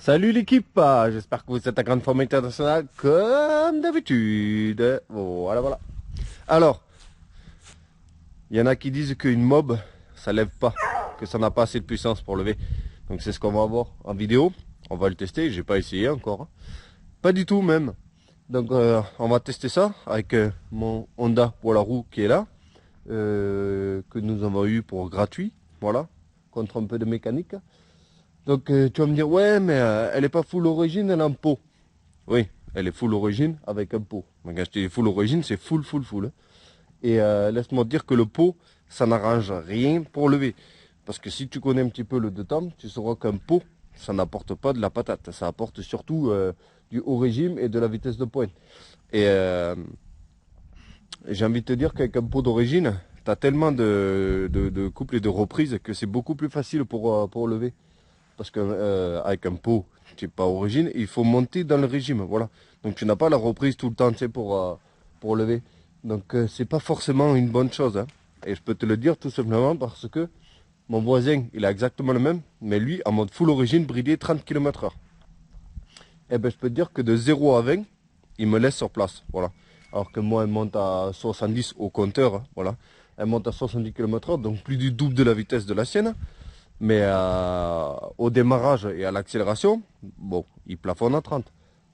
Salut l'équipe, j'espère que vous êtes à grande forme internationale comme d'habitude. Voilà, voilà. Alors, il y en a qui disent qu'une mob, ça lève pas, que ça n'a pas assez de puissance pour lever. Donc c'est ce qu'on va voir en vidéo. On va le tester, j'ai pas essayé encore. Hein. Pas du tout même. Donc on va tester ça avec mon Honda poids à roue qui est là. Que nous avons eu pour gratuit. Voilà, contre un peu de mécanique. Donc tu vas me dire, ouais, mais elle est pas full origine, elle a un pot. Oui, elle est full origine avec un pot. Donc, quand je dis full origine, c'est full. Hein. Et laisse-moi te dire que le pot, ça n'arrange rien pour lever. Parce que si tu connais un petit peu le deux-temps, tu sauras qu'un pot, ça n'apporte pas de la patate. Ça apporte surtout du haut régime et de la vitesse de pointe. Et j'ai envie de te dire qu'avec un pot d'origine, tu as tellement de couples et de reprises que c'est beaucoup plus facile pour lever. Parce que avec un pot, tu n'es pas origine, il faut monter dans le régime, voilà. Donc tu n'as pas la reprise tout le temps, tu sais, pour lever. Donc c'est pas forcément une bonne chose. Hein. Et je peux te le dire tout simplement parce que mon voisin, il a exactement le même, mais lui, en mode full origine, bridé 30 km/h. Et ben je peux te dire que de 0 à 20, il me laisse sur place, voilà. Alors que moi, elle monte à 70 au compteur, hein, voilà. Elle monte à 70 km/h, donc plus du double de la vitesse de la sienne. Mais au démarrage et à l'accélération, bon, il plafonne à 30.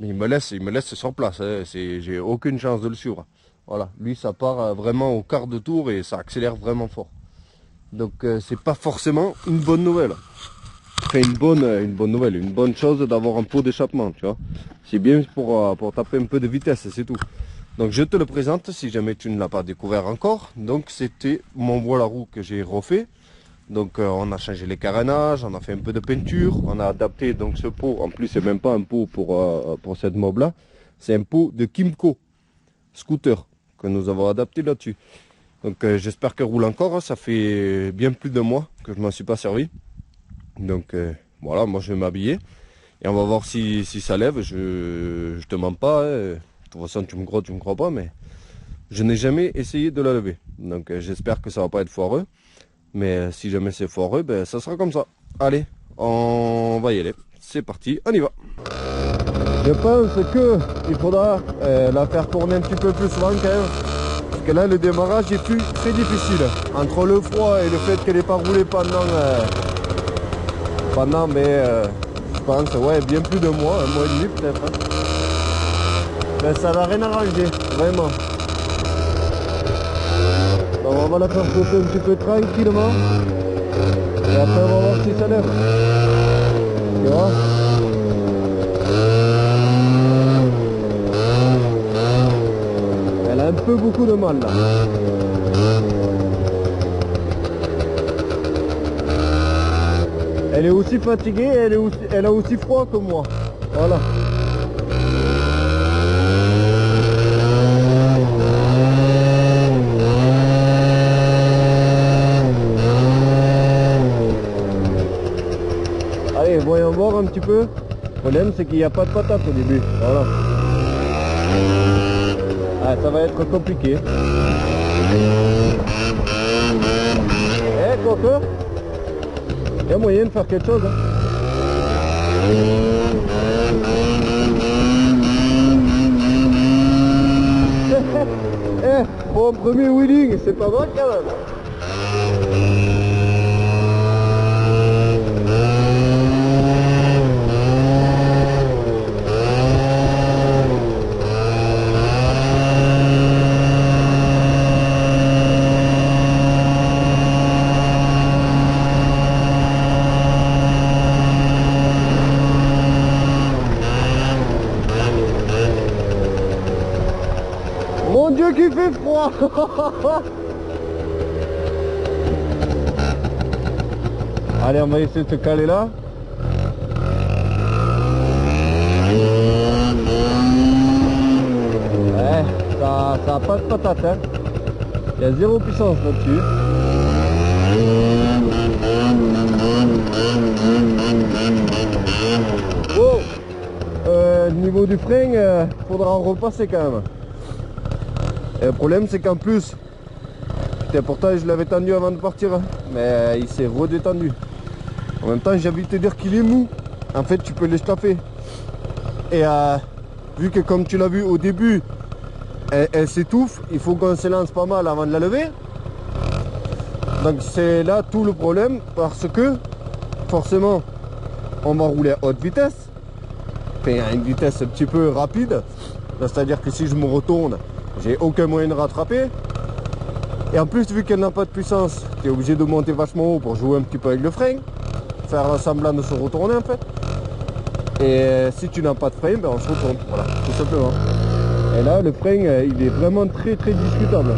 Mais il me laisse sur place. Hein, j'ai aucune chance de le suivre. Voilà, lui ça part vraiment au quart de tour et ça accélère vraiment fort. Donc c'est pas forcément une bonne nouvelle. Enfin une bonne nouvelle, une bonne chose d'avoir un pot d'échappement, tu vois. C'est bien pour taper un peu de vitesse, c'est tout. Donc je te le présente si jamais tu ne l'as pas découvert encore. Donc c'était mon voile à roue que j'ai refait. Donc on a changé les carénages, on a fait un peu de peinture, on a adapté donc ce pot. En plus c'est même pas un pot pour cette mob là, c'est un pot de Kymco scooter que nous avons adapté là-dessus. Donc j'espère qu'elle roule encore, ça fait bien plus de mois que je m'en suis pas servi. Donc voilà, moi je vais m'habiller et on va voir si ça lève. Je te mens pas, hein. De toute façon tu me crois pas, mais je n'ai jamais essayé de la lever. Donc j'espère que ça va pas être foireux. Mais si jamais c'est foireux, ben ça sera comme ça. Allez, on va y aller. C'est parti, on y va. Je pense que il faudra la faire tourner un petit peu plus souvent quand même. Parce que là, le démarrage est très difficile. Entre le froid et le fait qu'elle n'ait pas roulé pendant je pense, ouais, bien plus de mois, un mois et demi peut-être. Hein. Ben, ça n'a rien arrangé, vraiment. Donc on va la faire sauter un petit peu tranquillement. Et après on va voir si ça lève. Tu vois? Elle a un peu beaucoup de mal là. Elle est aussi fatiguée, elle a aussi froid que moi. Voilà. Allez, voyons voir un petit peu. Le problème c'est qu'il n'y a pas de patate au début. Voilà. Ah, ça va être compliqué. Eh, coco, il y a moyen de faire quelque chose. Hein. Pour un premier wheeling, c'est pas mal quand même. Mon Dieu qu'il fait froid. Allez, on va essayer de se caler là. Ouais, ça a pas de patate, hein. Il y a zéro puissance là-dessus. Oh, niveau du frein, faudra en repasser quand même. Et le problème c'est qu'en plus, pourtant je l'avais tendu avant de partir, mais il s'est redétendu. En même temps j'ai envie de te dire qu'il est mou. en fait tu peux l'esclaffer. Et vu que comme tu l'as vu au début, elle s'étouffe, il faut qu'on s'élance pas mal avant de la lever. Donc c'est là tout le problème, parce que forcément on va rouler à haute vitesse, enfin à une vitesse un petit peu rapide, c'est à dire que si je me retourne, j'ai aucun moyen de rattraper. Et en plus, vu qu'elle n'a pas de puissance, tu es obligé de monter vachement haut pour jouer un petit peu avec le frein, faire un semblant de se retourner en fait. Et si tu n'as pas de frein, ben on se retourne, voilà, tout simplement. Et là le frein il est vraiment très très discutable.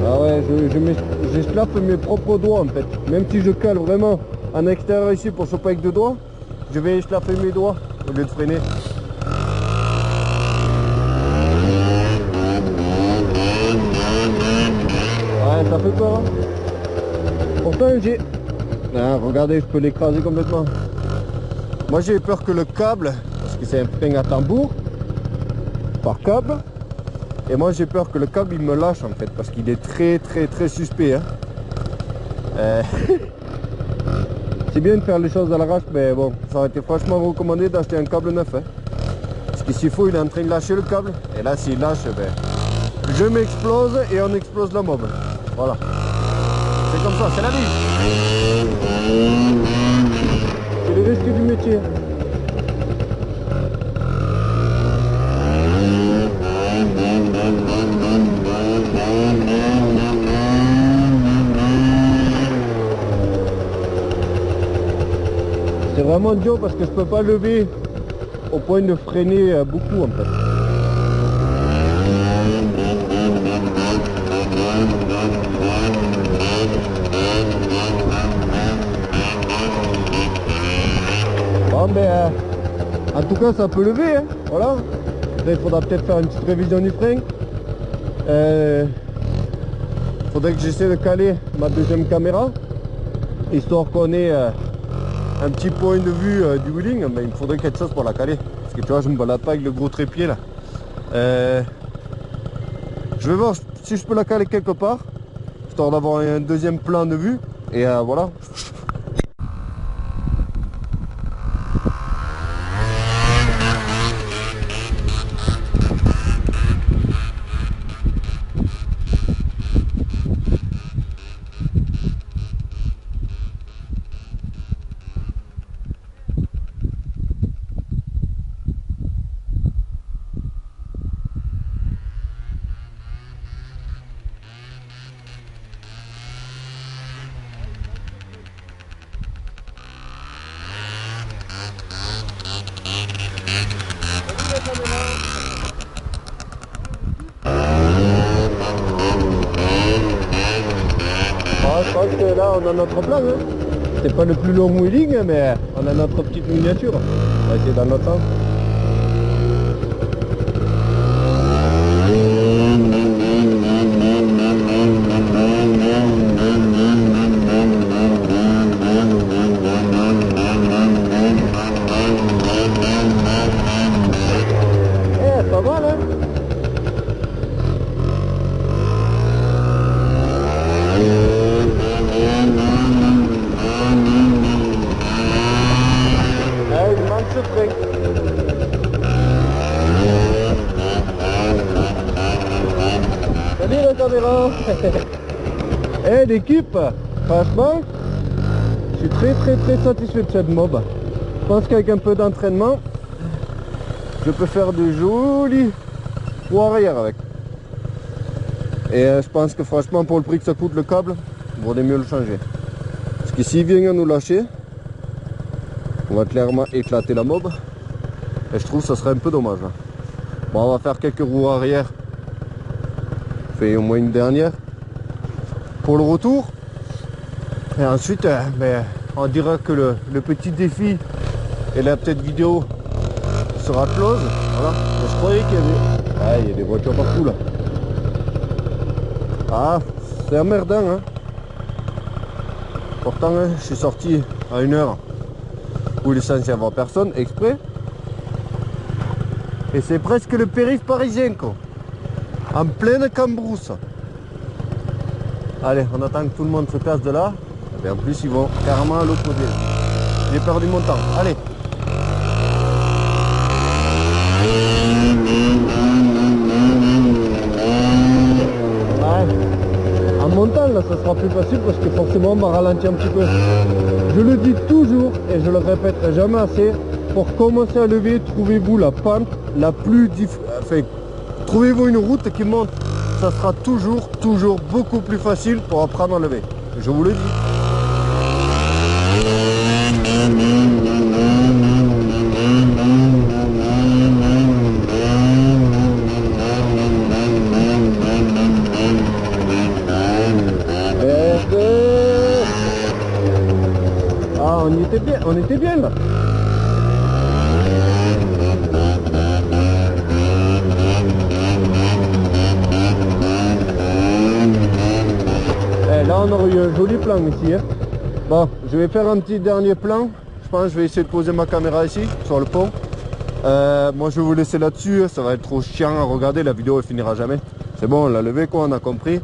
Ah ouais, j'esclaffe mes propres doigts en fait. Même si je cale vraiment en extérieur ici pour choper avec deux doigts, je vais esclaffer mes doigts au lieu de freiner. Ouais, ça fait peur hein. Pourtant j'ai... Ah, regardez, je peux l'écraser complètement. Moi j'ai peur que le câble, parce que c'est un frein à tambour par câble, et moi j'ai peur que le câble il me lâche en fait, parce qu'il est très très très suspect hein. C'est bien de faire les choses à l'arrache, mais bon, ça aurait été franchement recommandé d'acheter un câble neuf hein. Parce que s'il faut, il est en train de lâcher le câble, et là s'il lâche, ben, je m'explose et on explose la mob. Voilà, c'est comme ça, c'est la vie. C'est les risques du métier. C'est vraiment dur parce que je peux pas lever au point de freiner beaucoup en fait. Bon ben en tout cas ça peut lever hein, voilà. Là, il faudra peut-être faire une petite révision du frein. Faudrait que j'essaie de caler ma deuxième caméra, histoire qu'on ait un petit point de vue du wheeling. Mais il me faudrait quelque chose pour la caler, parce que tu vois je me balade pas avec le gros trépied là. Je vais voir si je peux la caler quelque part, histoire d'avoir un deuxième plan de vue, et voilà. Je pense que là on a notre plan hein. C'est pas le plus long wheeling mais on a notre petite miniature. On va essayer dans notre sens. Eh, pas mal hein. Salut la caméra. Eh l'équipe, franchement, je suis très satisfait de cette mob. Je pense qu'avec un peu d'entraînement, je peux faire de jolis roues arrière avec. Et je pense que franchement pour le prix que ça coûte le câble, il vaudrait mieux le changer. Parce que s'il vient à nous lâcher, on va clairement éclater la mob. Et je trouve que ça serait un peu dommage. Là. Bon, on va faire quelques roues arrière. Fait au moins une dernière. Pour le retour. Et ensuite, ben, on dira que le petit défi et la petite vidéo sera close. Voilà. Mais je croyais qu'il y avait... Ah, il y a des voitures partout là. Ah, c'est emmerdant. Hein. Pourtant, hein, je suis sorti à 1h où il est censé y avoir personne, exprès. Et c'est presque le périph' parisien, quoi. En pleine cambrousse. Allez, on attend que tout le monde se casse de là. Et en plus, ils vont carrément à l'opposé. J'ai perdu mon temps. Allez. Ouais. En montant, là, ça sera plus facile parce que forcément, on va ralentir un petit peu. Je le dis toujours et je le répéterai jamais assez. Pour commencer à lever, trouvez-vous la pente la plus difficile. Enfin, trouvez-vous une route qui monte. Ça sera toujours beaucoup plus facile pour apprendre à lever. Je vous le dis. Ah, on était bien là. Là on aurait eu un joli plan ici. Hein. Bon, je vais faire un petit dernier plan. Je pense que je vais essayer de poser ma caméra ici, sur le pont. Moi je vais vous laisser là-dessus. Ça va être trop chiant à regarder. La vidéo elle finira jamais. C'est bon, on l'a levé quoi, on a compris.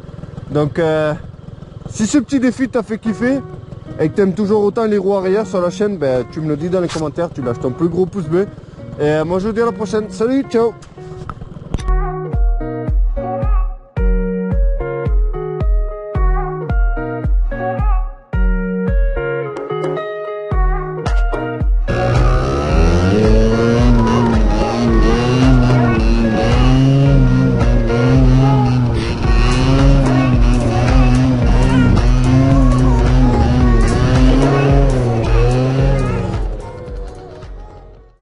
Donc si ce petit défi t'a fait kiffer et que tu aimes toujours autant les roues arrière sur la chaîne, ben, tu me le dis dans les commentaires. Tu lâches ton plus gros pouce bleu. Et moi je vous dis à la prochaine. Salut, ciao.